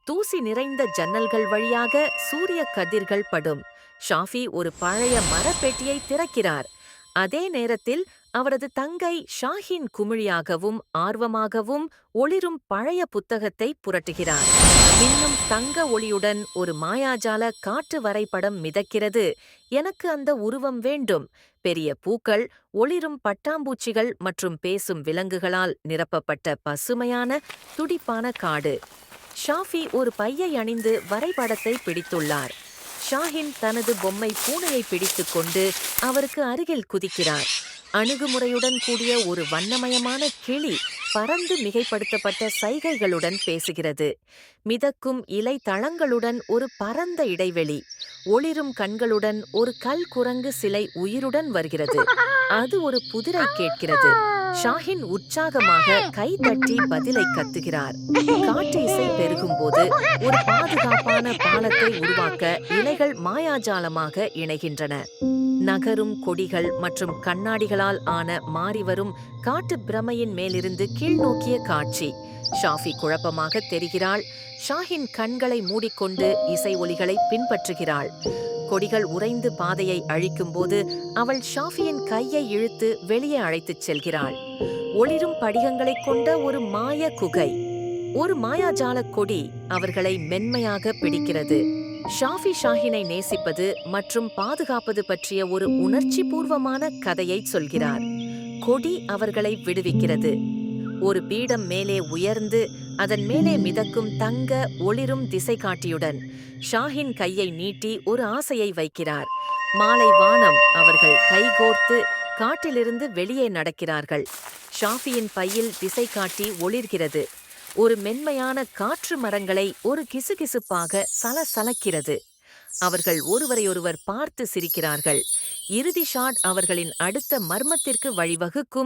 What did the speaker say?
தூசி நிறைந்த ஜன்னல்கள் வழியாக சூரிய கதிர்கள் படும். ஷாஃபி ஒரு பழைய மரப்பெட்டியை திறக்கிறார். அதே நேரத்தில் அவரது தங்கை ஷாஹின் குமிழியாகவும் ஆர்வமாகவும் ஒளிரும் பழைய புத்தகத்தை புரட்டுகிறார். மின்னும் தங்க ஒளியுடன் ஒரு மாயாஜால காற்று வரைபடம் மிதக்கிறது. எனக்கு அந்த உருவம் வேண்டும். பெரிய பூக்கள், ஒளிரும் பட்டாம்பூச்சிகள் மற்றும் பேசும் விலங்குகளால் நிரப்பப்பட்ட பசுமையான துடிப்பான காடு. ஷாஃபி ஒரு பையை அணிந்து வரைபடத்தை பிடித்துள்ளார். ஷாஹின் தனது பொம்மை பூனையை பிடித்துக் கொண்டு அவருக்கு அருகில் குதிக்கிறார். அணுகுமுறையுடன் கூடிய ஒரு வண்ணமயமான கிளி பறந்து மிகைப்படுத்தப்பட்ட சைகைகளுடன் பேசுகிறது. மிதக்கும் இலை தளங்களுடன் ஒரு பரந்த இடைவெளி. ஒளிரும் கண்களுடன் ஒரு கல் குரங்கு சிலை உயிருடன் வருகிறது. அது ஒரு புதிரை கேட்கிறது. ஷாஹின் உற்சாகமாக கை தட்டி பதிலை கத்துகிறார். காற்று இசை பெருகும்போது ஒரு பாதுகாப்பான பாலத்தை உருவாக்க இலைகள் மாயாஜாலமாக இணைகின்றன. நகரும் கொடிகள் மற்றும் கண்ணாடிகளால் ஆன மாறிவரும் காட்டு பிரமையின் மேலிருந்து கீழ்நோக்கிய காட்சி. ஷாஃபி குழப்பமாக தெரிகிறாள். ஷாஹின் கண்களை மூடிக்கொண்டு இசை ஒலிகளை பின்பற்றுகிறாள். கொடிகள் உறைந்து பாதையை அழிக்கும்போது அவள் ஷாஃபியின் கையை இழுத்து வெளியே அழைத்துச் செல்கிறாள். ஒளிரும் படிகங்களைக் கொண்ட ஒரு மாய குகை. ஒரு மாயாஜால கொடி அவர்களை மென்மையாக பிடிக்கிறது. ஷாஃபி ஷாஹினை நேசிப்பது மற்றும் பாதுகாப்பது பற்றிய ஒரு உணர்ச்சி பூர்வமான கதையை சொல்கிறார். கொடி அவர்களை விடுவிக்கிறது. ஒரு பீடம் மேலே உயர்ந்து அதன் மேலே மிதக்கும் தங்க ஒளிரும் திசை காட்டியுடன் ஷாஹின் கையை நீட்டி ஒரு ஆசையை வைக்கிறார். மாலை வானம். அவர்கள் கைகோர்த்து காட்டிலிருந்து வெளியே நடக்கிறார்கள். ஷாஃபியின் பையில் திசை காட்டி ஒளிர்கிறது. ஒரு மென்மையான காற்று மரங்களை ஒரு கிசுகிசுப்பாக சலசலக்கிறது. அவர்கள் ஒருவரையொருவர் பார்த்து சிரிக்கிறார்கள். இறுதி ஷாட் அவர்களின் அடுத்த மர்மத்திற்கு வழிவகுக்கும்.